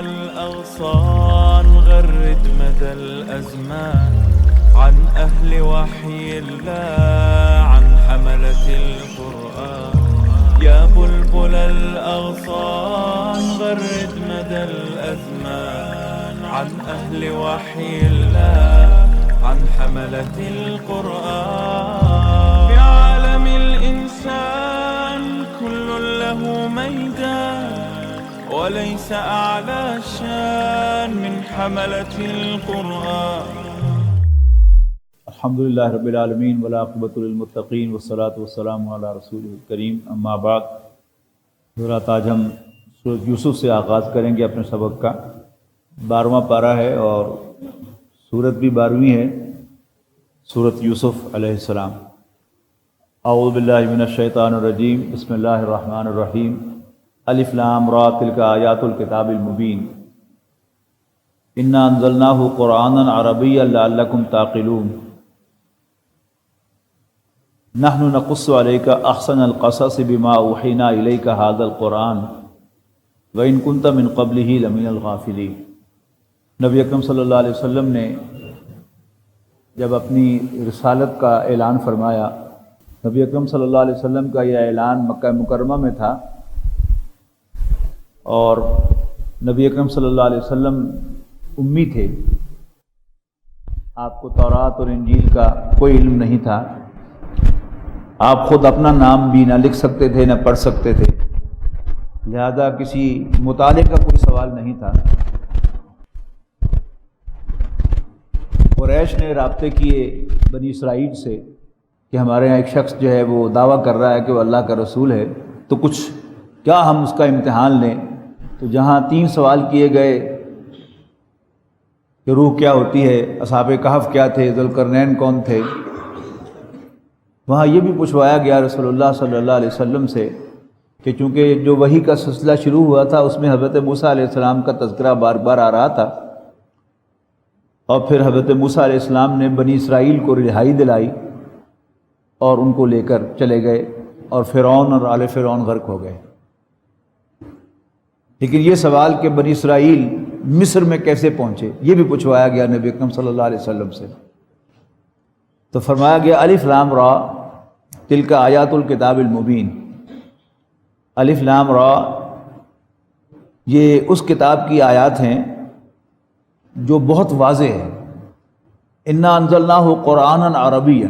الأغصان غرد مدى الأزمان عن أهل وحي الله عن حملة القرآن. يا بلبل الأغصان غرد مدى الأزمان عن أهل وحي الله عن حملة القرآن. في عالم الإنسان كل له ميدان وليس أعلى شان من حملة القرآن. الحمدللہ رب العالمین والعاقبۃ للمتقین والصلاۃ والسلام علی رسولہ الکریم، اما بعد. حضرات، آج ہم سورۃ یوسف سے آغاز کریں گے اپنے سبق کا. 12واں پارہ ہے اور سورت بھی 12ویں ہے، سورۃ یوسف علیہ السلام. اعوذ باللہ من الشیطان الرجیم، بسم اللہ الرحمن الرحیم. الف لام را تلک آیات الکتاب المبین. انا انزلناہ قرآنا عربیا لعلکم تعقلون. نحن نقص علیک احسن القصص بما اوحینا الیک ھذا القرآن وان کنت من قبلہ لمن الغافلین. نبی اکرم صلی اللہ علیہ وسلم نے جب اپنی رسالت کا اعلان فرمایا، نبی اکرم صلی اللہ علیہ وسلم کا یہ اعلان مکہ مکرمہ میں تھا، اور نبی اکرم صلی اللہ علیہ وسلم امی تھے. آپ کو تورات اور انجیل کا کوئی علم نہیں تھا. آپ خود اپنا نام بھی نہ لکھ سکتے تھے، نہ پڑھ سکتے تھے، لہذا کسی مطالعے کا کوئی سوال نہیں تھا. قریش نے رابطے کیے بنی اسرائیل سے کہ ہمارے یہاں ایک شخص جو ہے وہ دعویٰ کر رہا ہے کہ وہ اللہ کا رسول ہے، تو کچھ کیا ہم اس کا امتحان لیں. تو جہاں 3 سوال کیے گئے کہ روح کیا ہوتی ہے، اصحاب کہف کیا تھے، ذوالقرنین کون تھے، وہاں یہ بھی پوچھوایا گیا رسول اللہ صلی اللہ علیہ وسلم سے کہ چونکہ جو وحی کا سلسلہ شروع ہوا تھا اس میں حضرت موسیٰ علیہ السلام کا تذکرہ بار بار آ رہا تھا، اور پھر حضرت موسیٰ علیہ السلام نے بنی اسرائیل کو رہائی دلائی اور ان کو لے کر چلے گئے، اور فرعون اور آل فرعون غرق ہو گئے. لیکن یہ سوال کہ بنی اسرائیل مصر میں کیسے پہنچے، یہ بھی پوچھوایا گیا نبی اکرم صلی اللہ علیہ وسلم سے. تو فرمایا گیا الف لام را تلک آیات الکتاب المبین. الف لام را یہ اس کتاب کی آیات ہیں جو بہت واضح ہے. انا انزلناہ قرآنا عربیا،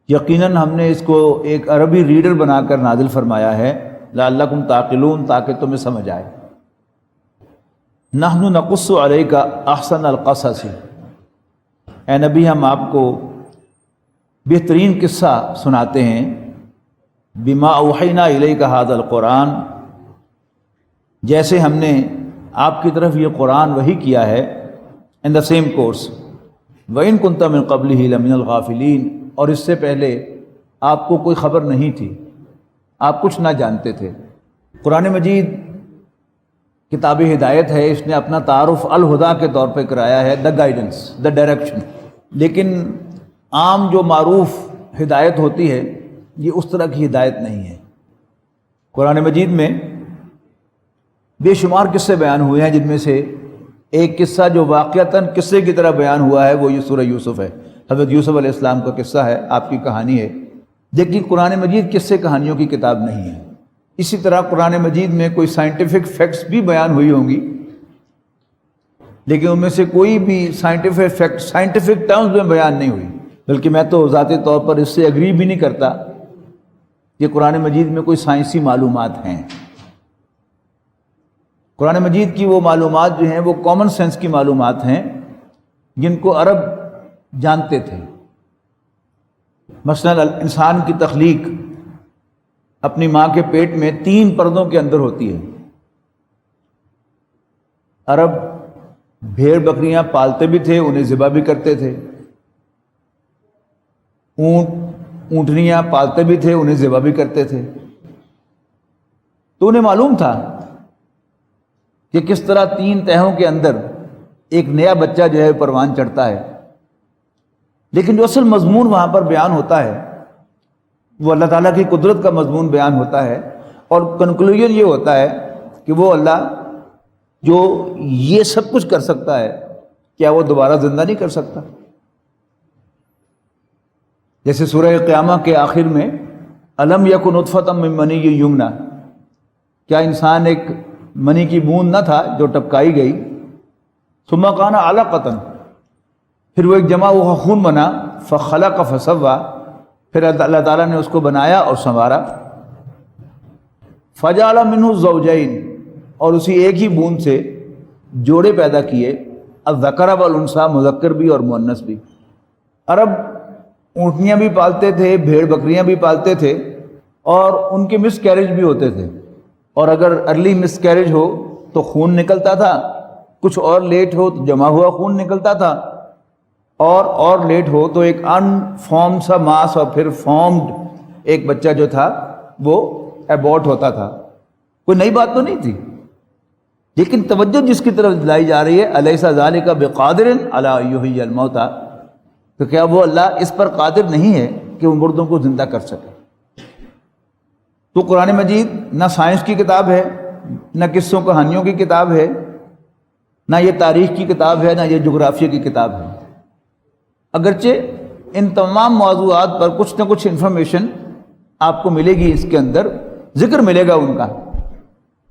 یقیناً ہم نے اس کو ایک عربی ریڈر بنا کر نازل فرمایا ہے، لعلکم تعقلون، تاکہ تمہیں سمجھ آئے. نحن نقص علیک احسن القصص، اے نبی ہم آپ کو بہترین قصہ سناتے ہیں، بما اوحینا الیک ھذا القرآن، جیسے ہم نے آپ کی طرف یہ قرآن وحی کیا ہے، ان دا سیم کورس. وَإِن كُنْتَ مِن قَبْلِهِ لَمِنَ الْغَافِلِينَ، اور اس سے پہلے آپ کو کوئی خبر نہیں تھی، آپ کچھ نہ جانتے تھے. قرآن مجید کتاب ہدایت ہے، اس نے اپنا تعارف الہدا کے طور پہ کرایا ہے، دا گائیڈنس، دا ڈائریکشن. لیکن عام جو معروف ہدایت ہوتی ہے یہ اس طرح کی ہدایت نہیں ہے. قرآن مجید میں بے شمار قصے بیان ہوئے ہیں، جن میں سے ایک قصہ جو واقعتاً قصے کی طرح بیان ہوا ہے وہ یہ سورہ یوسف ہے. حضرت یوسف علیہ السلام کا قصہ ہے، آپ کی کہانی ہے. لیکن قرآن مجید قصے کہانیوں کی کتاب نہیں ہے. اسی طرح قرآن مجید میں کوئی سائنٹیفک فیکٹس بھی بیان ہوئی ہوں گی، لیکن ان میں سے کوئی بھی سائنٹیفک فیکٹ سائنٹیفک ٹرمز میں بیان نہیں ہوئی. بلکہ میں تو ذاتی طور پر اس سے ایگری بھی نہیں کرتا کہ قرآن مجید میں کوئی سائنسی معلومات ہیں. قرآن مجید کی وہ معلومات جو ہیں وہ کامن سینس کی معلومات ہیں جن کو عرب جانتے تھے. مثلا انسان کی تخلیق اپنی ماں کے پیٹ میں 3 پردوں کے اندر ہوتی ہے. عرب بھیڑ بکریاں پالتے بھی تھے، انہیں ذبح بھی کرتے تھے. اونٹنیاں پالتے بھی تھے، انہیں ذبح بھی کرتے تھے. تو انہیں معلوم تھا کہ کس طرح 3 تہوں کے اندر ایک نیا بچہ جو ہے پروان چڑھتا ہے. لیکن جو اصل مضمون وہاں پر بیان ہوتا ہے وہ اللہ تعالیٰ کی قدرت کا مضمون بیان ہوتا ہے، اور کنکلوژن یہ ہوتا ہے کہ وہ اللہ جو یہ سب کچھ کر سکتا ہے، کیا وہ دوبارہ زندہ نہیں کر سکتا؟ جیسے سورہ قیامہ کے آخر میں الم یکن نطفۃ من منی یمنی، کیا انسان ایک منی کی بوند نہ تھا جو ٹپکائی گئی، ثم کان علقۃ، پھر وہ ایک جمع ہوا خون بنا، فخلق فسوی، پھر اللہ تعالیٰ نے اس کو بنایا اور سنوارا، فجعل منہ الزوجین، اور اسی ایک ہی بوند سے جوڑے پیدا کیے، الذکر والانثی، مذکر بھی اور مؤنث بھی۔ عرب اونٹنیاں بھی پالتے تھے، بھیڑ بکریاں بھی پالتے تھے، اور ان کے مس کیریج بھی ہوتے تھے، اور اگر ارلی مس کیریج ہو تو خون نکلتا تھا، کچھ اور لیٹ ہو تو جمع ہوا خون نکلتا تھا، اور لیٹ ہو تو ایک ان فارمڈ سا ماس اور پھر فارمڈ ایک بچہ جو تھا وہ ایبورٹ ہوتا تھا۔ کوئی نئی بات تو نہیں تھی، لیکن توجہ جس کی طرف دلائی جا رہی ہے، الیس ذالک بقادر علی ان یحیی الموتى، تو کیا وہ اللہ اس پر قادر نہیں ہے کہ وہ مردوں کو زندہ کر سکے؟ تو قرآن مجید نہ سائنس کی کتاب ہے، نہ قصوں کہانیوں کی کتاب ہے، نہ یہ تاریخ کی کتاب ہے، نہ یہ جغرافیہ کی کتاب ہے۔ اگرچہ ان تمام موضوعات پر کچھ نہ کچھ انفارمیشن آپ کو ملے گی، اس کے اندر ذکر ملے گا ان کا۔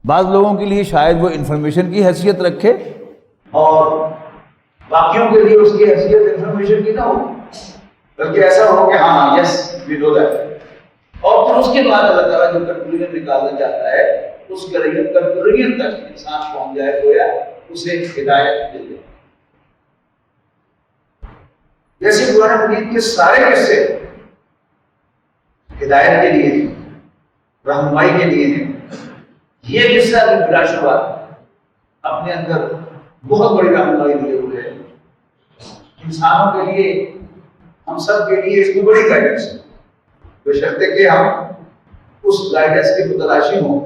بعض لوگوں کے لیے شاید وہ انفارمیشن کی حیثیت رکھے اور باقیوں کے لیے اس کی حیثیت انفارمیشن کی نہ ہو، بلکہ ایسا ہو کہ ہاں یس وی نو دیٹ، اور پھر اس کے بعد اللہ تعالیٰ جو کنکلوژن نکالنا چاہتا ہے اس کنکلوژن تک انسان پہنچ جائے، گویا اسے ہدایت مل جائے۔ جیسے قرآن مجید کے سارے قصے ہدایت کے لیے ہیں، رہنمائی کے لیے ہیں، یہ قصہ بھی بلا شبہ اپنے اندر بہت بڑی رہنمائی لیے ہوئے ہے انسانوں کے لیے، ہم سب کے لیے اس میں بڑی گائیڈنس ہے، بشرطے کہ ہم اس گائیڈنس کی متلاشی ہوں۔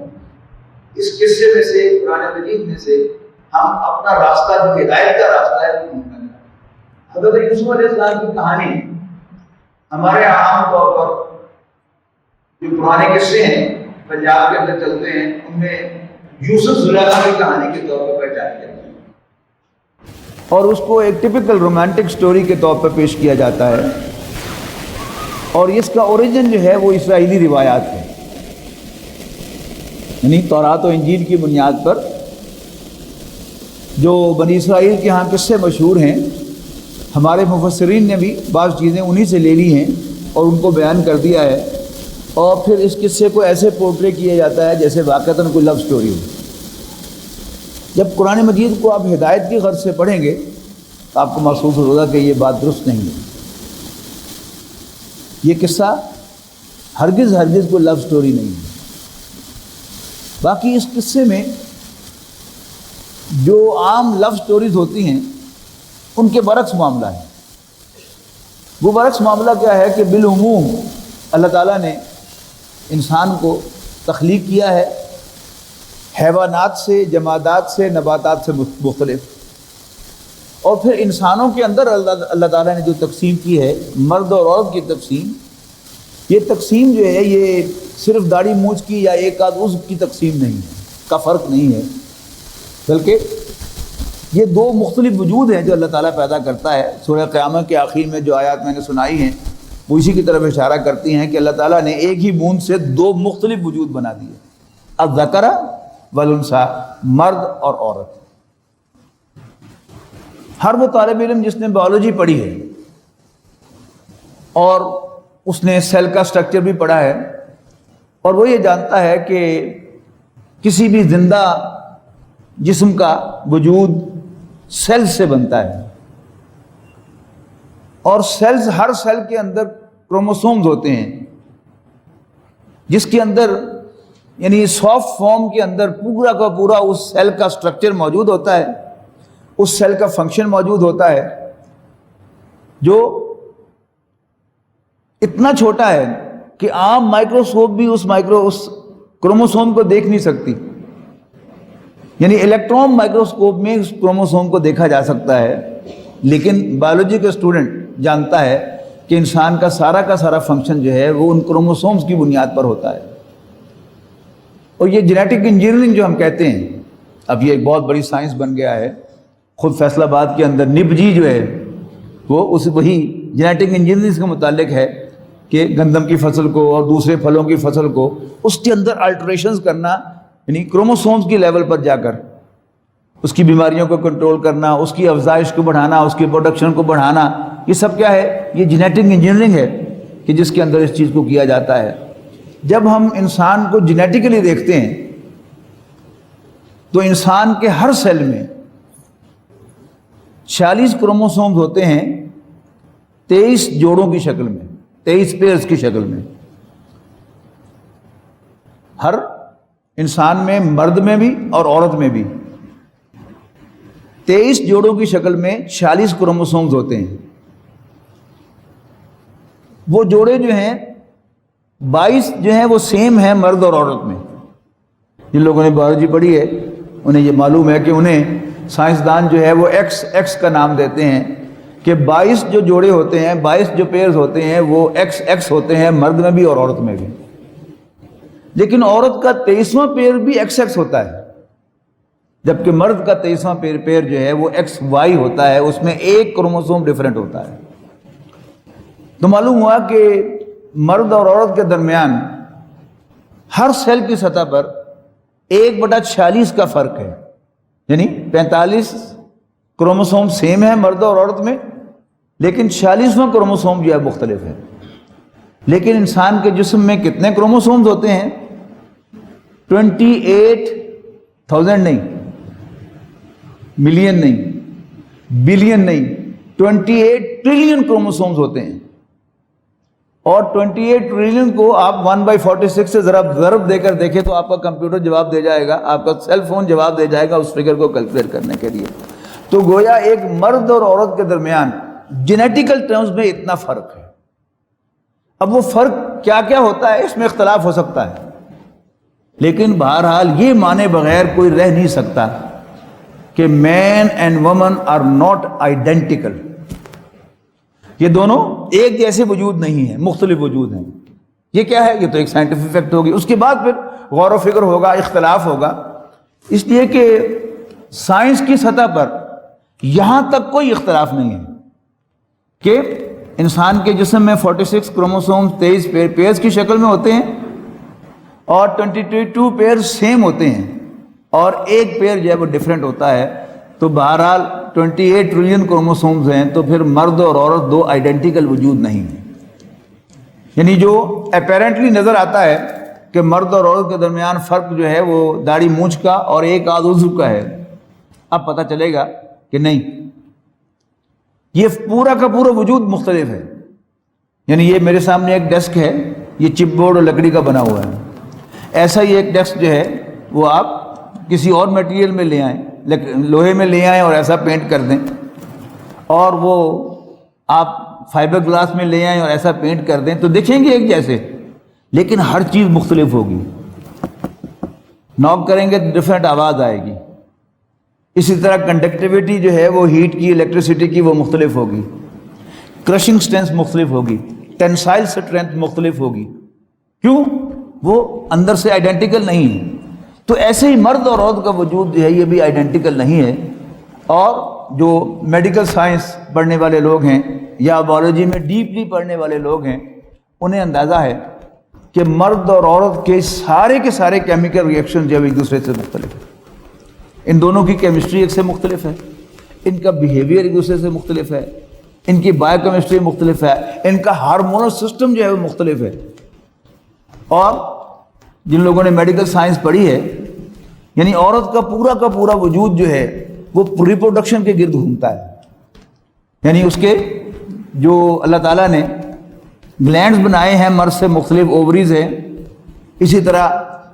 اس قصے میں سے، قرآن مجید میں سے ہم اپنا راستہ جو ہدایت کا راستہ ہے وہ ڈھونڈنا ہے۔ حضرت یوسف علیہ السلام کی کہانی ہمارے عام طور پر جو پرانے قصے ہیں پنجاب کے اندر چلتے ہیں، ان میں یوسف زلیخا کی کہانی کے طور پر پہچانی جاتی ہے، اور اس کو ایک ٹپیکل رومانٹک سٹوری کے طور پر پیش کیا جاتا ہے، اور اس کا اوریجن جو ہے وہ اسرائیلی روایات ہے، یعنی تورات و انجیل کی بنیاد پر جو بنی اسرائیل کے ہاں قصے مشہور ہیں، ہمارے مفسرین نے بھی بعض چیزیں انہی سے لے لی ہیں اور ان کو بیان کر دیا ہے، اور پھر اس قصے کو ایسے پورٹرے کیا جاتا ہے جیسے واقعتاً کوئی لو سٹوری ہو۔ جب قرآن مجید کو آپ ہدایت کی غرض سے پڑھیں گے تو آپ کو محسوس ہوگا کہ یہ بات درست نہیں ہے، یہ قصہ ہرگز کوئی لو سٹوری نہیں ہے۔ باقی اس قصے میں جو عام لو سٹوریز ہوتی ہیں ان کے برعکس معاملہ ہے۔ وہ برعکس معاملہ کیا ہے کہ بالعموم اللہ تعالیٰ نے انسان کو تخلیق کیا ہے حیوانات سے، جمادات سے، نباتات سے مختلف، اور پھر انسانوں کے اندر اللہ تعالیٰ نے جو تقسیم کی ہے، مرد اور عورت کی تقسیم، یہ تقسیم جو ہے یہ صرف داڑھی مونچھ کی یا ایک آدھ عضو کی تقسیم نہیں ہے، کا فرق نہیں ہے، بلکہ یہ دو مختلف وجود ہیں جو اللہ تعالیٰ پیدا کرتا ہے۔ سورہ قیامہ کے آخر میں جو آیات میں نے سنائی ہیں وہ اسی کی طرف اشارہ کرتی ہیں کہ اللہ تعالیٰ نے ایک ہی بوند سے دو مختلف وجود بنا دیے، الذکر والانثی، مرد اور عورت۔ ہر وہ طالب علم جس نے بایولوجی پڑھی ہے اور اس نے سیل کا سٹرکچر بھی پڑھا ہے، اور وہ یہ جانتا ہے کہ کسی بھی زندہ جسم کا وجود سیل سے بنتا ہے، اور سیلز، ہر سیل کے اندر کروموسومز ہوتے ہیں، جس کے اندر یعنی سافٹ فارم کے اندر پورا کا پورا اس سیل کا سٹرکچر موجود ہوتا ہے، اس سیل کا فنکشن موجود ہوتا ہے، جو اتنا چھوٹا ہے کہ عام مائکروسکوپ بھی اس کروموسوم کو دیکھ نہیں سکتی، یعنی الیکٹران مائکروسکوپ میں اس کروموسوم کو دیکھا جا سکتا ہے، لیکن بایولوجی کا اسٹوڈنٹ جانتا ہے کہ انسان کا سارا فنکشن جو ہے وہ ان کروموسومز کی بنیاد پر ہوتا ہے۔ اور یہ جینیٹک انجینئرنگ جو ہم کہتے ہیں، اب یہ ایک بہت بڑی سائنس بن گیا ہے. خود فیصل آباد کے اندر نب جی جو ہے وہ وہی جینیٹک انجینئرنگ سے متعلق ہے کہ گندم کی فصل کو اور دوسرے پھلوں کی فصل کو اس کے اندر الٹریشنز کرنا، یعنی کروموسومز کی لیول پر جا کر اس کی بیماریوں کو کنٹرول کرنا، اس کی افزائش کو بڑھانا، اس کی پروڈکشن کو بڑھانا، یہ سب کیا ہے؟ یہ جینیٹک انجینئرنگ ہے کہ جس کے اندر اس چیز کو کیا جاتا ہے. جب ہم انسان کو جینیٹیکلی دیکھتے ہیں تو انسان کے ہر سیل میں 46 کروموسومز ہوتے ہیں 23 جوڑوں کی شکل میں، 23 پیئرز کی شکل میں. ہر انسان میں، مرد میں بھی اور عورت میں بھی 23 جوڑوں کی شکل میں 46 کروموسومز ہوتے ہیں. وہ جوڑے جو ہیں 22 جو ہیں وہ سیم ہیں مرد اور عورت میں. جن لوگوں نے بایولوجی پڑھی ہے انہیں یہ معلوم ہے کہ انہیں سائنسدان جو ہے وہ ایکس کا نام دیتے ہیں کہ 22 جو جوڑے ہوتے ہیں، 22 جو پیئرز ہوتے ہیں وہ ایکس ہوتے ہیں مرد میں بھی اور عورت میں بھی. لیکن عورت کا 23واں پیئر بھی ایکس ہوتا ہے، جبکہ مرد کا 23واں پیئر جو ہے وہ ایکس وائی ہوتا ہے، اس میں ایک کروموسوم ڈیفرنٹ ہوتا ہے. تو معلوم ہوا کہ مرد اور عورت کے درمیان ہر سیل کی سطح پر 1/46 کا فرق ہے، یعنی 45 کروموسوم سیم ہے مرد اور عورت میں، لیکن 46واں کروموسوم جو ہے مختلف ہے. لیکن انسان کے جسم میں کتنے کروموسومز ہوتے ہیں؟ 28,000 نہیں، ملین نہیں، بلین نہیں، 28 ٹریلین کروموسومز ہوتے ہیں. اور 28 ٹریلین کو آپ 1/46 سے ذرا ضرب دے کر دیکھیں تو آپ کا کمپیوٹر جواب دے جائے گا، آپ کا سیل فون جواب دے جائے گا اس فگر کو کیلکولیٹ کرنے کے لیے. تو گویا ایک مرد اور عورت کے درمیان جینیٹیکل ٹرمز میں اتنا فرق ہے. اب وہ فرق کیا کیا ہوتا ہے اس میں اختلاف ہو سکتا ہے، لیکن بہرحال یہ مانے بغیر کوئی رہ نہیں سکتا کہ man and women are not identical. یہ دونوں ایک جیسے وجود نہیں ہیں، مختلف وجود ہیں. یہ کیا ہے؟ یہ تو ایک سائنٹیفک فیکٹ ہوگی. اس کے بعد پھر غور و فکر ہوگا، اختلاف ہوگا، اس لیے کہ سائنس کی سطح پر یہاں تک کوئی اختلاف نہیں ہے کہ انسان کے جسم میں 46 کروموسوم 23 پیئرز کی شکل میں ہوتے ہیں اور 22 پیئرز سیم ہوتے ہیں اور ایک پیئر جو ہے وہ ڈیفرنٹ ہوتا ہے. تو بہرحال 28 ٹریلین کروموسومز ہیں، تو پھر مرد اور عورت دو آئیڈینٹیکل وجود نہیں ہیں. یعنی جو اپیرنٹلی نظر آتا ہے کہ مرد اور عورت کے درمیان فرق جو ہے وہ داڑھی مونچھ کا اور ایک آدھ عضو کا ہے، اب پتہ چلے گا کہ نہیں، یہ پورا کا پورا وجود مختلف ہے. یعنی یہ میرے سامنے ایک ڈیسک ہے، یہ چپ بورڈ اور لکڑی کا بنا ہوا ہے. ایسا ہی ایک ڈیسک جو ہے وہ آپ کسی اور میٹیریل میں لے آئیں، لوہے میں لے آئیں اور ایسا پینٹ کر دیں، اور وہ آپ فائبر گلاس میں لے آئیں اور ایسا پینٹ کر دیں تو دیکھیں گے ایک جیسے، لیکن ہر چیز مختلف ہوگی. ناک کریں گے تو ڈفرینٹ آواز آئے گی. اسی طرح کنڈکٹیوٹی جو ہے وہ ہیٹ کی، الیکٹریسٹی کی، وہ مختلف ہوگی. کرشنگ اسٹرینتھ مختلف ہوگی، ٹینسائل اسٹرینتھ مختلف ہوگی. کیوں؟ وہ اندر سے آئیڈینٹیکل نہیں ہے. تو ایسے ہی مرد اور عورت کا وجود جو ہے یہ بھی آئیڈینٹیکل نہیں ہے. اور جو میڈیکل سائنس پڑھنے والے لوگ ہیں یا بایولوجی میں ڈیپلی پڑھنے والے لوگ ہیں، انہیں اندازہ ہے کہ مرد اور عورت کے سارے کیمیکل ریئیکشن جو ہے ایک دوسرے سے مختلف ہے. ان دونوں کی کیمسٹری ایک سے مختلف ہے، ان کا بیہیویئر ایک دوسرے سے مختلف ہے، ان کی بایو کیمسٹری مختلف ہے، ان کا ہارمونل سسٹم جو ہے وہ مختلف ہے. اور جن لوگوں نے میڈیکل سائنس پڑھی ہے، یعنی عورت کا پورا وجود جو ہے وہ ریپروڈکشن کے گرد گھومتا ہے. یعنی اس کے جو اللہ تعالیٰ نے گلینڈز بنائے ہیں مرد سے مختلف، اووریز ہیں، اسی طرح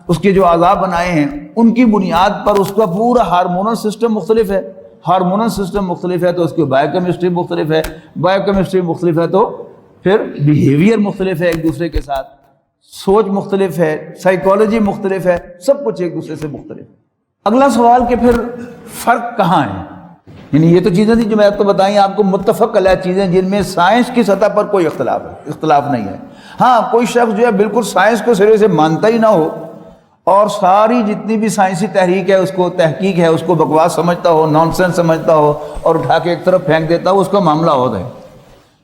اس کے جو اعضاء بنائے ہیں ان کی بنیاد پر اس کا پورا ہارمونل سسٹم مختلف ہے. ہارمونل سسٹم مختلف ہے تو اس کی بایو کیمسٹری مختلف ہے، بایو کیمسٹری مختلف ہے تو پھر بیہیویئر مختلف ہے ایک دوسرے کے ساتھ، سوچ مختلف ہے، سائیکالوجی مختلف ہے، سب کچھ ایک دوسرے سے مختلف ہے. اگلا سوال کہ پھر فرق کہاں ہے؟ یعنی یہ تو چیزیں تھیں جو میں آپ کو بتائیں، آپ کو متفق علیہ چیزیں جن میں سائنس کی سطح پر کوئی اختلاف نہیں ہے. ہاں کوئی شخص جو ہے بالکل سائنس کو سرے سے مانتا ہی نہ ہو اور ساری جتنی بھی سائنسی تحریک ہے اس کو تحقیق ہے اس کو بکواس سمجھتا ہو، نان سینس سمجھتا ہو اور اٹھا کے ایک طرف پھینک دیتا ہو، اس کا معاملہ ہوتا ہے۔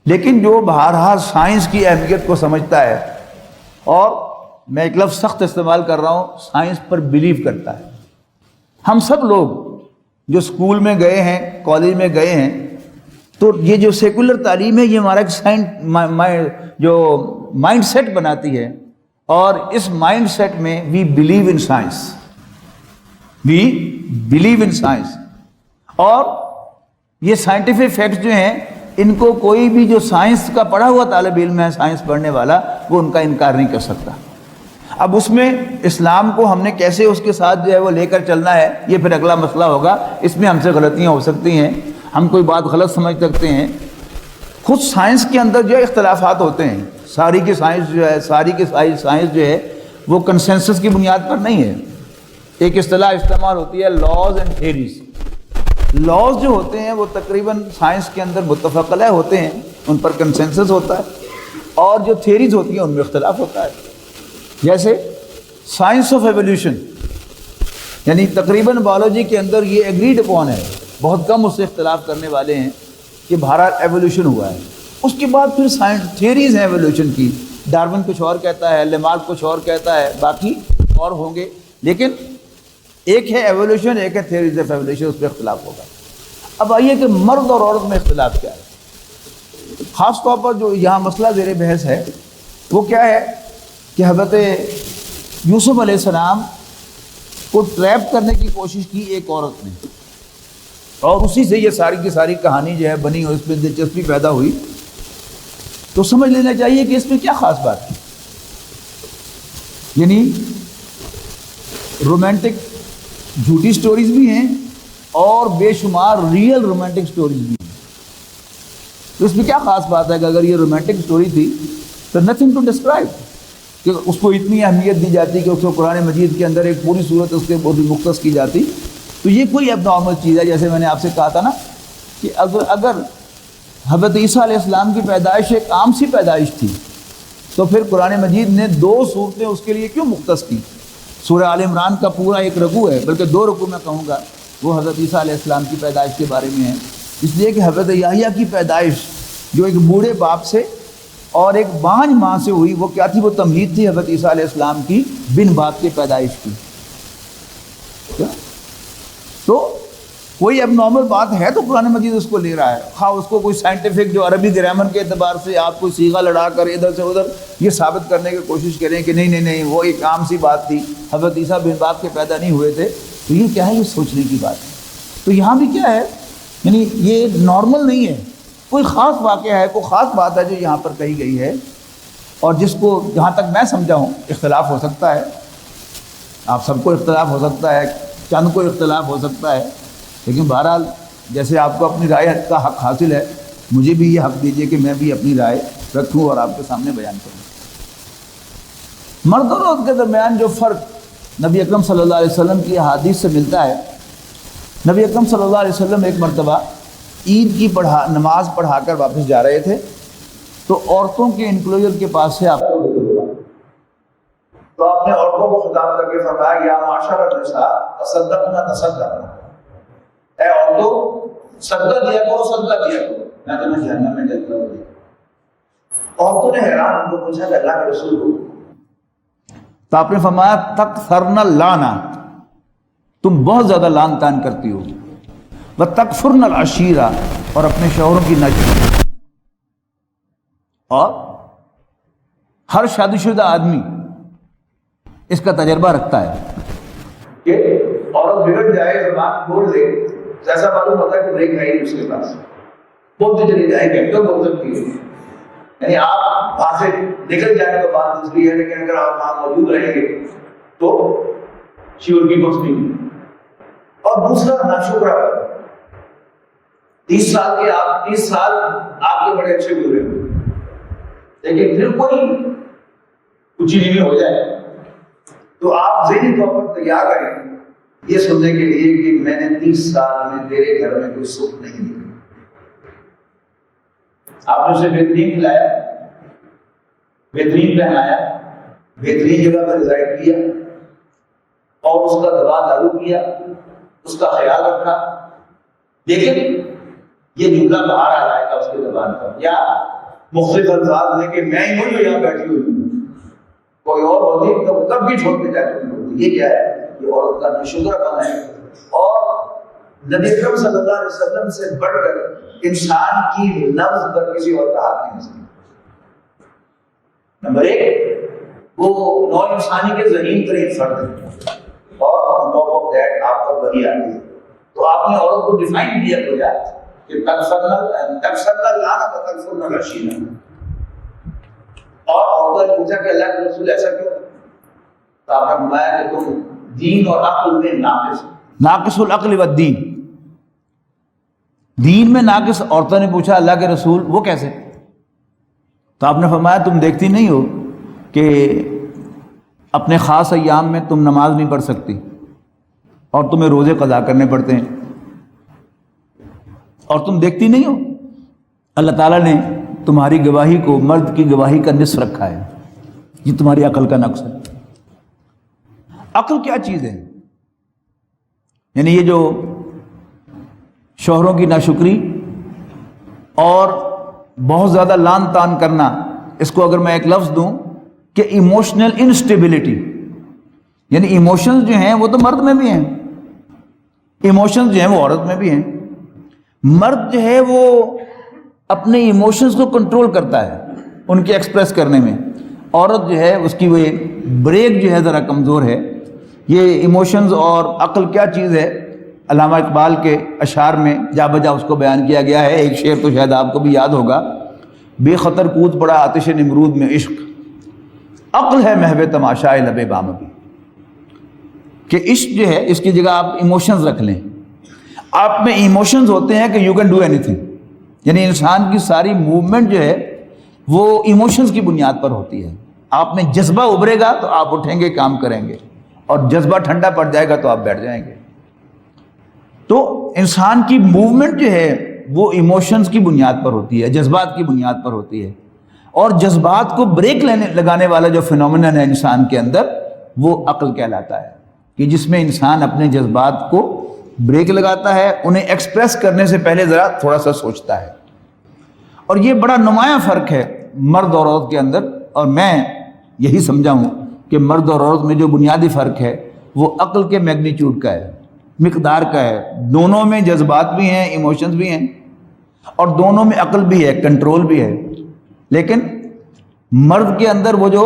لیکن جو بہرحال سائنس کی اہمیت کو سمجھتا ہے، اور میں ایک لفظ سخت استعمال کر رہا ہوں، سائنس پر بلیو کرتا ہے۔ ہم سب لوگ جو اسکول میں گئے ہیں، کالج میں گئے ہیں، تو یہ جو سیکولر تعلیم ہے یہ ہمارا ایک جو مائنڈ سیٹ بناتی ہے، اور اس مائنڈ سیٹ میں we believe in science, we believe in science, اور یہ سائنٹیفک فیکٹس جو ہیں ان کو کوئی بھی جو سائنس کا پڑھا ہوا طالب علم ہے، سائنس پڑھنے والا، وہ ان کا انکار نہیں کر سکتا۔ اب اس میں اسلام کو ہم نے کیسے اس کے ساتھ جو ہے وہ لے کر چلنا ہے، یہ پھر اگلا مسئلہ ہوگا۔ اس میں ہم سے غلطیاں ہو سکتی ہیں، ہم کوئی بات غلط سمجھ سکتے ہیں۔ خود سائنس کے اندر جو اختلافات ہوتے ہیں، ساری کی سائنس جو ہے، ساری کی سائنس جو ہے وہ کنسنسس کی بنیاد پر نہیں ہے۔ ایک اصطلاح استعمال ہوتی ہے لاز اینڈ تھیریز۔ لاز جو ہوتے ہیں وہ تقریباً سائنس کے اندر متفق علیہ ہوتے ہیں، ان پر کنسنسس ہوتا ہے، اور جو تھیریز ہوتی ہیں ان میں اختلاف ہوتا ہے۔ جیسے سائنس آف ایولیوشن، یعنی تقریباً بایولوجی کے اندر یہ ایگریڈ اپون ہے، بہت کم اس سے اختلاف کرنے والے ہیں کہ بہرحال ایولیوشن ہوا ہے۔ اس کے بعد پھر سائنس تھیریز ہیں ایولیوشن کی، ڈارون کچھ اور کہتا ہے، لیمارک کچھ اور کہتا ہے، باقی اور ہوں گے، لیکن ایک ہے ایولیوشن، ایک ہے تھیریز آف ایولیوشن، اس پہ اختلاف ہوگا۔ اب آئیے کہ مرد اور عورت میں اختلاف کیا ہے۔ خاص طور پر جو یہاں مسئلہ زیر بحث ہے وہ کیا ہے کہ حضرت یوسف علیہ السلام کو ٹریپ کرنے کی کوشش کی ایک عورت نے، اور اسی سے یہ ساری کی ساری کہانی جو ہے بنی اور اس میں دلچسپی پیدا ہوئی۔ تو سمجھ لینا چاہیے کہ اس میں کیا خاص بات ہے، یعنی رومانٹک جھوٹی سٹوریز بھی ہیں اور بے شمار ریئل رومانٹک سٹوریز بھی ہیں۔ تو اس میں کیا خاص بات ہے کہ اگر یہ رومانٹک سٹوری تھی تو نتھنگ ٹو ڈسکرائب، کہ اس کو اتنی اہمیت دی جاتی کہ اس کو قرآن مجید کے اندر ایک پوری صورت اس کے مختص کی جاتی، تو یہ کوئی اب نارمل چیز ہے۔ جیسے میں نے آپ سے کہا تھا نا کہ اگر حضرت عیسیٰ علیہ السلام کی پیدائش ایک عام سی پیدائش تھی تو پھر قرآن مجید نے 2 صورتیں اس کے لیے کیوں مختص کی؟ سورہ آل عمران کا پورا ایک رکوع ہے، بلکہ 2 رکوع میں کہوں گا، وہ حضرت عیسیٰ علیہ السلام کی پیدائش کے بارے میں ہے، اس لیے کہ حضرت یحییٰ کی پیدائش جو ایک بوڑھے باپ سے اور ایک بانجھ ماں سے ہوئی، وہ کیا تھی؟ وہ تمہید تھی حضرت عیسیٰ علیہ السلام کی بن باپ کی پیدائش کی۔ تو کوئی اب نارمل بات ہے تو قرآن مجید اس کو لے رہا ہے، خواہ اس کو کوئی سائنٹیفک جو عربی گرامر کے اعتبار سے آپ کوئی صیغہ لڑا کر ادھر سے ادھر یہ ثابت کرنے کی کوشش کریں کہ نہیں وہ ایک عام سی بات تھی، حضرت عیسیٰ بن باپ کے پیدا نہیں ہوئے تھے، تو یہ کیا ہے؟ یہ سوچنے کی بات ہے۔ تو یہاں بھی کیا ہے، یعنی یہ نارمل نہیں ہے، کوئی خاص واقعہ ہے، کوئی خاص بات ہے جو یہاں پر کہی گئی ہے، اور جس کو جہاں تک میں سمجھا ہوں اختلاف ہو سکتا ہے، آپ سب کو اختلاف ہو سکتا ہے، چند کو اختلاف ہو سکتا ہے، لیکن بہرحال جیسے آپ کو اپنی رائے کا حق حاصل ہے، مجھے بھی یہ حق دیجیے کہ میں بھی اپنی رائے رکھوں اور آپ کے سامنے بیان کروں۔ مرد اور عورت کے درمیان جو فرق نبی اکرم صلی اللہ علیہ وسلم کی احادیث سے ملتا ہے، نبی اکرم صلی اللہ علیہ وسلم ایک مرتبہ عید کی نماز پڑھا کر واپس جا رہے تھے، تو عورتوں کے انکلوژر کے پاس سے آپ کو تو آپ نے عورتوں کو خطاب کر کے فرمایا، یا معاشر النساء تصدقنا تصدقنا، اے عورتوں صدقہ دیا کرو، صدقہ دیا کرو، میں تمہیں جہنم میں جلتا ہوں۔ عورتوں نے حیران ان کو پوچھا کہ اللہ کے رسول کو، تو آپ نے فرمایا تکثرن اللانا، تم بہت زیادہ لعن طعن کرتی ہو، وتکفرن العشیرہ، اور اپنے شوہروں کی ناچ۔ اور ہر شادی شدہ آدمی اس کا تجربہ رکھتا ہے کہ عورت بگڑ جائے، زبان کھول لے، ایسا معلوم ہوتا ہے کہ بریک ہے ہی اس کے پاس، بولتے چلی جائے گی، کیوں بول سکتی ہے؟ یعنی آپ وہاں سے نکل جائیں تو بات دوسری ہے، لیکن اگر آپ وہاں موجود رہیں گے تو شیور کی بخش نہیں۔ اور دوسرا ناشکرا، 30 سال آپ کے بڑے اچھے گزرے، لیکن پھر کوئی کچھ ہی نہیں ہو جائے تو آپ ذہنی طور پر تیار رہیں یہ سننے کے لیے کہ میں نے 30 سال میں تیرے گھر میں کوئی سکھ نہیں دیا۔ آپ نے اسے بہترین کھلایا، بہترین پہنایا، بہترین جگہ پر ریزائڈ کیا، اور اس کا دوا دارو کیا، اس کا خیال رکھا، لیکن یہ جملہ باہر آ جائے گا اس کی زبان پر، یا مختلف الفاظ لے کے میں ہی ہوں جو یہاں بیٹھی ہوئی ہوں، کوئی اور ہوتی تو تب بھی چھوڑ کے جا چکی ہوتی۔ یہ کیا ہے؟ یہ عورت کا ناشکرہ پن ہے، اور نبی اکرم صلی اللہ علیہ وسلم سے بڑھ کر انسان کی نبض پر کسی اور کا ہاتھ نہیں ہو سکتا۔ نمبر ایک، وہ نو انسانی کے ذہین ترین فرد ہے، اور on top of that آپ پر وحی آتی ہے۔ تو آپ نے عورت کو ڈیفائن کیا تو یا کہ تکسرنا لانا بتکسرنا رشینا، اور عورتوں نے پوچھا کہ اللہ کے رسول ایسا کیوں؟ تو آپ نے فرمایا کہ تم دین اور عقل میں ناقص ہو، ناقص العقل والدین، دین میں ناقص۔ عورتوں نے پوچھا اللہ کے رسول وہ کیسے؟ تو آپ نے فرمایا تم دیکھتی نہیں ہو کہ اپنے خاص ایام میں تم نماز نہیں پڑھ سکتی اور تمہیں روزے قضا کرنے پڑتے ہیں، اور تم دیکھتی نہیں ہو اللہ تعالیٰ نے تمہاری گواہی کو مرد کی گواہی کا نصف رکھا ہے۔ یہ تمہاری عقل کا نقص ہے۔ عقل کیا چیز ہے؟ یعنی یہ جو شوہروں کی ناشکری اور بہت زیادہ لان تان کرنا، اس کو اگر میں ایک لفظ دوں کہ ایموشنل انسٹیبلٹی، یعنی ایموشنز جو ہیں وہ تو مرد میں بھی ہیں، ایموشنز جو ہیں وہ عورت میں بھی ہیں۔ مرد جو ہے وہ اپنے ایموشنز کو کنٹرول کرتا ہے ان کے ایکسپریس کرنے میں، عورت جو ہے اس کی وہ بریک جو ہے ذرا کمزور ہے۔ یہ ایموشنز اور عقل کیا چیز ہے؟ علامہ اقبال کے اشعار میں جا بجا اس کو بیان کیا گیا ہے۔ ایک شعر تو شاید آپ کو بھی یاد ہوگا، بے خطر کود پڑا آتش نمرود میں عشق، عقل ہے محو تماشائے لبے بام بھی، کہ عشق جو ہے اس کی جگہ آپ ایموشنز رکھ لیں۔ آپ میں ایموشنز ہوتے ہیں کہ you can do any thing, یعنی انسان کی ساری موومنٹ جو ہے وہ ایموشنز کی بنیاد پر ہوتی ہے۔ آپ میں جذبہ ابھرے گا تو آپ اٹھیں گے، کام کریں گے، اور جذبہ ٹھنڈا پڑ جائے گا تو آپ بیٹھ جائیں گے۔ تو انسان کی موومنٹ جو ہے وہ ایموشنز کی بنیاد پر ہوتی ہے، جذبات کی بنیاد پر ہوتی ہے، اور جذبات کو بریک لگانے والا جو فینومینن ہے انسان کے اندر وہ عقل کہلاتا ہے، کہ جس میں انسان اپنے جذبات کو بریک لگاتا ہے، انہیں ایکسپریس کرنے سے پہلے ذرا تھوڑا سا سوچتا ہے۔ اور یہ بڑا نمایاں فرق ہے مرد اور عورت کے اندر، اور میں یہی سمجھا ہوں کہ مرد اور عورت میں جو بنیادی فرق ہے وہ عقل کے میگنیچیوڈ کا ہے، مقدار کا ہے۔ دونوں میں جذبات بھی ہیں، ایموشنز بھی ہیں، اور دونوں میں عقل بھی ہے، کنٹرول بھی ہے، لیکن مرد کے اندر وہ جو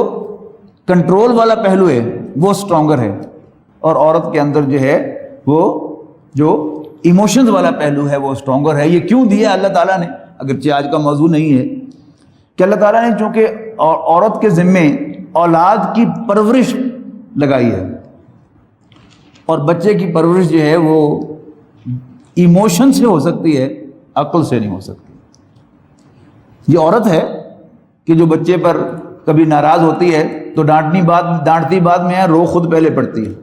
کنٹرول والا پہلو ہے وہ سٹرونگر ہے، اور عورت کے اندر جو ہے وہ جو ایموشنز والا پہلو ہے وہ سٹرونگر ہے۔ یہ کیوں دیا اللہ تعالیٰ نے؟ اگرچہ آج کا موضوع نہیں ہے، کہ اللہ تعالیٰ نے چونکہ عورت کے ذمے اولاد کی پرورش لگائی ہے، اور بچے کی پرورش جو ہے وہ ایموشن سے ہو سکتی ہے، عقل سے نہیں ہو سکتی۔ یہ عورت ہے کہ جو بچے پر کبھی ناراض ہوتی ہے تو ڈانٹتی بعد میں ہے، رو خود پہلے پڑتی ہے،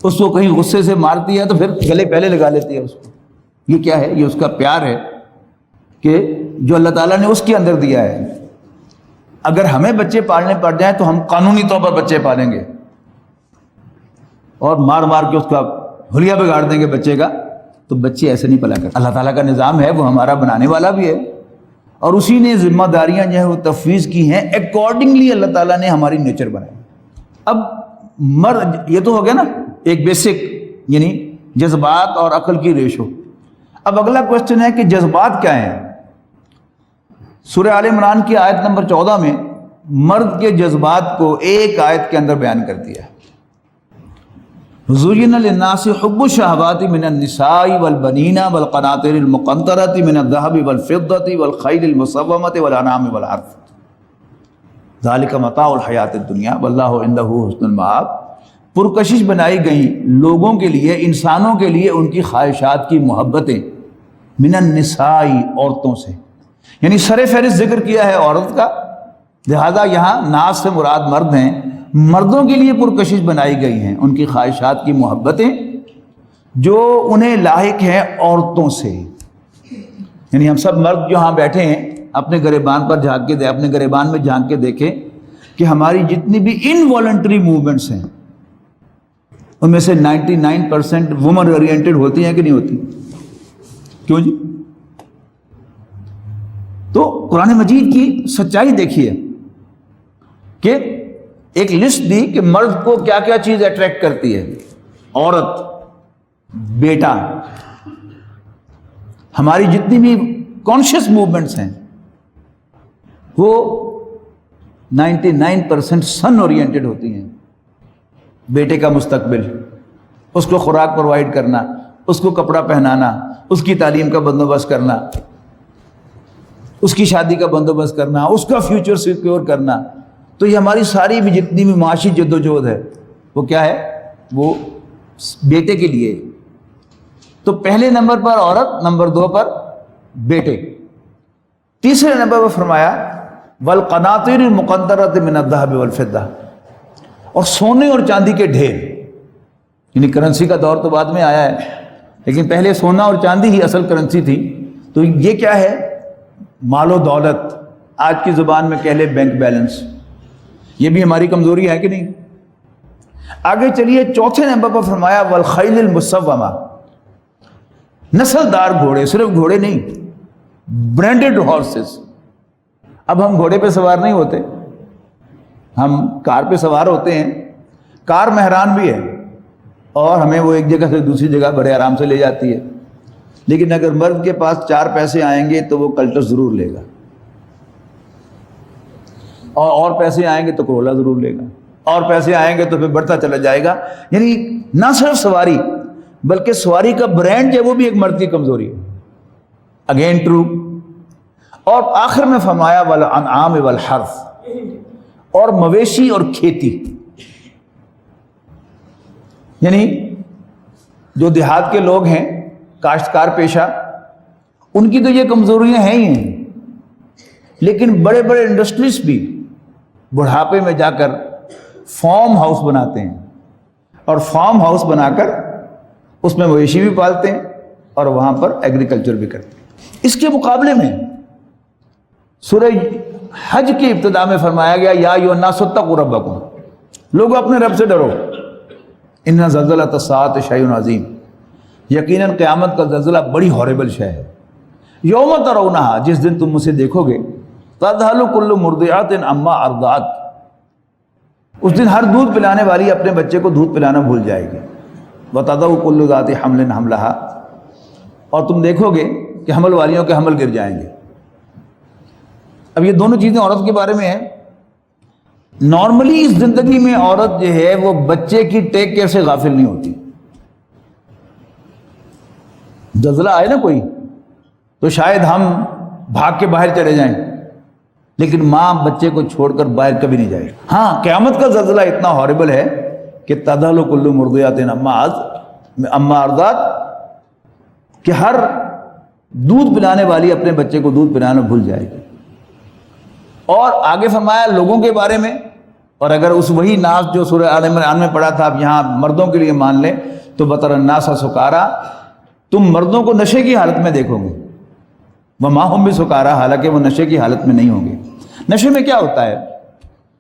اس کو کہیں غصے سے مارتی ہے تو پھر گلے پہلے لگا لیتی ہے اس کو۔ یہ کیا ہے؟ یہ اس کا پیار ہے کہ جو اللہ تعالیٰ نے اس کے اندر دیا ہے۔ اگر ہمیں بچے پالنے پڑ جائیں تو ہم قانونی طور پر بچے پالیں گے اور مار مار کے اس کا حلیہ بگاڑ دیں گے بچے کا، تو بچے ایسے نہیں پلا کرتے۔ اللہ تعالیٰ کا نظام ہے، وہ ہمارا بنانے والا بھی ہے، اور اسی نے ذمہ داریاں جو ہے وہ تفویض کی ہیں، اکارڈنگلی اللہ تعالیٰ نے ہماری نیچر بنائی۔ اب مرد، یہ تو ہو گیا نا ایک بیسک، یعنی جذبات اور عقل کی ریشو۔ اب اگلا کوشچن ہے کہ جذبات کیا ہیں؟ سورہ آل عمران کی آیت نمبر 14 میں مرد کے جذبات کو ایک آیت کے اندر بیان کر دیا ہے۔ زُيِّنَ لِلنَّاسِ حُبُّ الشَّهَوَاتِ مِنَ النِّسَاءِ وَالْبَنِينَ وَالْقَنَاطِرِ الْمُقَنطَرَةِ مِنَ الذَّهَبِ وَالْفِضَّةِ وَالْخَيْلِ الْمُسَوَّمَةِ وَالْأَنْعَامِ وَالْحَرْثِ ذَلِكَ مَتَاعُ الْحَيَاةِ الدُّنْيَا وَاللَّهُ عِندَهُ حُسْنُ الْمَآبِ۔ پرکشش بنائی گئیں لوگوں کے لیے، انسانوں کے لیے ان کی خواہشات کی محبتیں، من النساء، عورتوں سے، یعنی سر فہرست ذکر کیا ہے عورت کا، لہذا یہاں ناس سے مراد مرد ہیں۔ مردوں کے لیے پرکشش بنائی گئی ہیں ان کی خواہشات کی محبتیں جو انہیں لاحق ہیں عورتوں سے۔ یعنی ہم سب مرد جو ہاں بیٹھے ہیں اپنے گریبان پر جھانک کے اپنے گریبان میں جھانک کے دیکھیں کہ ہماری جتنی بھی انوالنٹری موومنٹس ہیں ان میں سے 99% وومن اورینٹڈ ہوتی ہیں کہ نہیں ہوتی؟ کیوں جی؟ تو قرآن مجید کی سچائی دیکھیے کہ ایک لسٹ دی کہ مرد کو کیا کیا چیز اٹریکٹ کرتی ہے. عورت، بیٹا، ہماری جتنی بھی کانشیس موومنٹس ہیں وہ 99% سن اورینٹڈ ہوتی ہیں. بیٹے کا مستقبل، اس کو خوراک پرووائڈ کرنا، اس کو کپڑا پہنانا، اس کی تعلیم کا بندوبست کرنا، اس کی شادی کا بندوبست کرنا، اس کا فیوچر سیکیور کرنا. تو یہ ہماری ساری بھی جتنی بھی معاشی جدوجہد ہے وہ کیا ہے؟ وہ بیٹے کے لیے. تو پہلے نمبر پر عورت، نمبر 2 پر بیٹے. تیسرے نمبر پر فرمایا والقناطیر المقنطرۃ من الذهب والفضہ، اور سونے اور چاندی کے ڈھیر. یعنی کرنسی کا دور تو بعد میں آیا ہے، لیکن پہلے سونا اور چاندی ہی اصل کرنسی تھی. تو یہ کیا ہے؟ مال و دولت. آج کی زبان میں کہہ لے بینک بیلنس. یہ بھی ہماری کمزوری ہے کہ نہیں؟ آگے چلیے چوتھے نمبر پر فرمایا والخیل المسومہ، نسل دار گھوڑے. صرف گھوڑے نہیں، برانڈڈ ہارسز. اب ہم گھوڑے پہ سوار نہیں ہوتے، ہم کار پہ سوار ہوتے ہیں. کار مہران بھی ہے اور ہمیں وہ ایک جگہ سے دوسری جگہ بڑے آرام سے لے جاتی ہے. لیکن اگر مرد کے پاس 4 پیسے آئیں گے تو وہ کلٹس ضرور لے گا، اور پیسے آئیں گے تو کرولا ضرور لے گا، اور پیسے آئیں گے تو پھر بڑھتا چلا جائے گا. یعنی نہ صرف سواری بلکہ سواری کا برانڈ جو ہے وہ بھی ایک مرد کی کمزوری ہے. Again true. اور آخر میں فرمایا والانعام والحرث، اور مویشی اور کھیتی. یعنی جو دیہات کے لوگ ہیں کاشتکار پیشہ، ان کی تو یہ کمزوریاں ہیں ہی ہیں. لیکن بڑے بڑے انڈسٹریز بھی بڑھاپے میں جا کر فارم ہاؤس بناتے ہیں، اور فارم ہاؤس بنا کر اس میں مویشی بھی پالتے ہیں اور وہاں پر ایگریکلچر بھی کرتے ہیں. اس کے مقابلے میں سورہ حج کی ابتدا میں فرمایا گیا یا ایھا الناس اتقوا ربکم، لوگو اپنے رب سے ڈرو. ان زلزلۃ الساعۃ شیء عظیم، یقیناً قیامت کا زلزلہ بڑی ہاربل شے ہے. یوم ترونھا، جس دن تم اسے دیکھو گے، تذہل کل مرضعۃ عما ارضعت، اس دن ہر دودھ پلانے والی اپنے بچے کو دودھ پلانا بھول جائے گی. وتضع کل ذات حمل حملھا، اور تم دیکھو گے کہ حمل والیوں کے حمل گر جائیں گے. اب یہ دونوں چیزیں عورت کے بارے میں ہیں. نارملی اس زندگی میں عورت جو ہے وہ بچے کی ٹیک کیئر سے غافل نہیں ہوتی. زلزلہ آئے نا کوئی تو شاید ہم بھاگ کے باہر چلے جائیں، لیکن ماں بچے کو چھوڑ کر باہر کبھی نہیں جائے. ہاں، قیامت کا زلزلہ اتنا ہاربل ہے کہ تذہل کل مرضعۃ عما ارضعت، کہ ہر دودھ پلانے والی اپنے بچے کو دودھ پلانا بھول جائے گی. اور آگے فرمایا لوگوں کے بارے میں. اور اگر اس وہی ناس جو سورہ آل عمران میں پڑھا تھا اب یہاں مردوں کے لیے مان لیں تو بطر الناس سکارا، تم مردوں کو نشے کی حالت میں دیکھو گے. وما ہم بسکارا، حالانکہ وہ نشے کی حالت میں نہیں ہوں گے. نشے میں کیا ہوتا ہے؟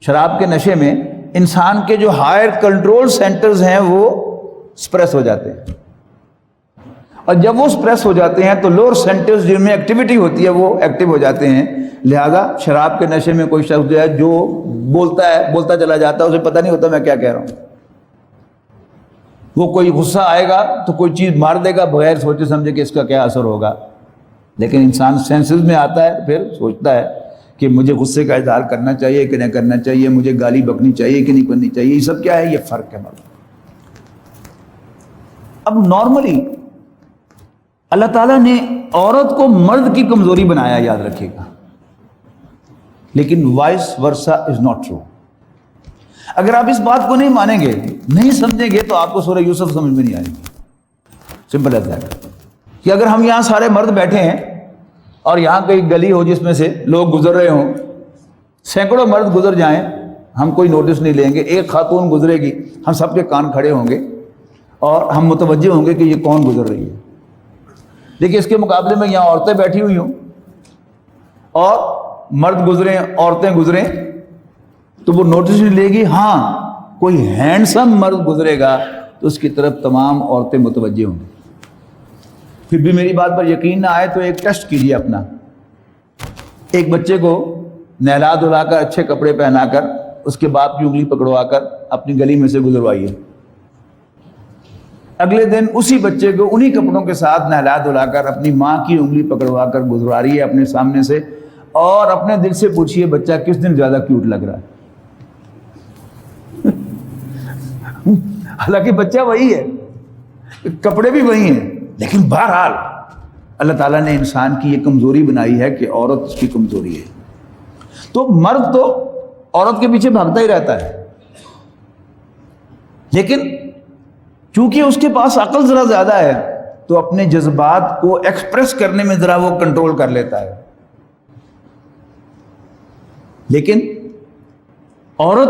شراب کے نشے میں انسان کے جو ہائر کنٹرول سینٹرز ہیں وہ سپریس ہو جاتے ہیں، اور جب وہ سپریس ہو جاتے ہیں تو لوور سینٹرز جن میں ایکٹیویٹی ہوتی ہے وہ ایکٹیو ہو جاتے ہیں. لہذا شراب کے نشے میں کوئی شخص جو ہے جو بولتا چلا جاتا ہے، اسے پتہ نہیں ہوتا میں کیا کہہ رہا ہوں. وہ کوئی غصہ آئے گا تو کوئی چیز مار دے گا بغیر سوچے سمجھے کہ اس کا کیا اثر ہوگا. لیکن انسان سینسز میں آتا ہے پھر سوچتا ہے کہ مجھے غصے کا اظہار کرنا چاہیے کہ نہیں کرنا چاہیے، مجھے گالی بکنی چاہیے کہ نہیں کرنی چاہیے. یہ سب کیا ہے؟ یہ فرق ہے. اب نارملی اللہ تعالیٰ نے عورت کو مرد کی کمزوری بنایا، یاد رکھیے گا، لیکن vice versa is not true. اگر آپ اس بات کو نہیں مانیں گے، نہیں سمجھیں گے، تو آپ کو سورہ یوسف سمجھ میں نہیں آئے گی. Simple as that. کہ اگر ہم یہاں سارے مرد بیٹھے ہیں اور یہاں کوئی گلی ہو جس میں سے لوگ گزر رہے ہوں، سینکڑوں مرد گزر جائیں، ہم کوئی نوٹس نہیں لیں گے. ایک خاتون گزرے گی، ہم سب کے کان کھڑے ہوں گے اور ہم متوجہ ہوں گے کہ یہ کون گزر رہی ہے. لیکن اس کے مقابلے میں یہاں عورتیں بیٹھی ہوئی ہوں اور مرد گزریں، عورتیں گزریں، تو وہ نوٹس نہیں لے گی. ہاں، کوئی ہینڈسم مرد گزرے گا تو اس کی طرف تمام عورتیں متوجہ ہوں گی۔ پھر بھی میری بات پر یقین نہ آئے تو ایک ٹیسٹ کیجیے اپنا، ایک بچے کو نہلا دھلا کر اچھے کپڑے پہنا کر اس کے باپ کی انگلی پکڑوا کر اپنی گلی میں سے گزروائیے، اگلے دن اسی بچے کو انہی کپڑوں کے ساتھ نہلا دھلا کر اپنی ماں کی انگلی پکڑوا کر گزرا رہی ہے اپنے سامنے سے، اور اپنے دل سے پوچھئے بچہ کس دن زیادہ کیوٹ لگ رہا ہے؟ حالانکہ بچہ وہی ہے، کپڑے بھی وہی ہیں، لیکن بہرحال اللہ تعالیٰ نے انسان کی یہ کمزوری بنائی ہے کہ عورت اس کی کمزوری ہے۔ تو مرد تو عورت کے پیچھے بھاگتا ہی رہتا ہے، لیکن چونکہ اس کے پاس عقل ذرا زیادہ ہے تو اپنے جذبات کو ایکسپریس کرنے میں ذرا وہ کنٹرول کر لیتا ہے۔ لیکن عورت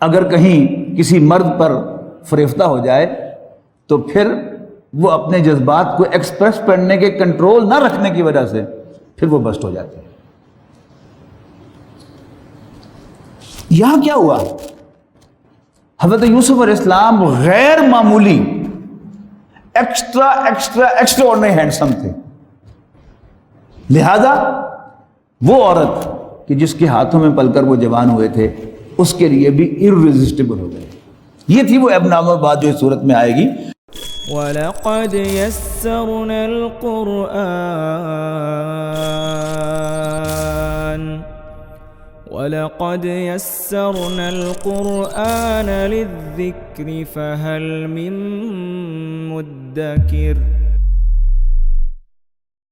اگر کہیں کسی مرد پر فریفتہ ہو جائے تو پھر وہ اپنے جذبات کو ایکسپریس کرنے کے کنٹرول نہ رکھنے کی وجہ سے پھر وہ بسٹ ہو جاتی ہے۔ یہاں کیا ہوا؟ حضرت یوسف علیہ السلام غیر معمولی ایکسٹرا آرڈنری ہینڈسم تھے، لہذا وہ عورت کہ جس کے ہاتھوں میں پل کر وہ جوان ہوئے تھے اس کے لیے بھی irresistible ہو گئے۔ یہ تھی وہ ایبنارمل بات جو اس صورت میں آئے گی۔ وَلَقَدْ يَسَّرْنَا الْقُرْآنَ لِلذِّكْرِ فَهَلْ مِن مُّدَّكِرٍ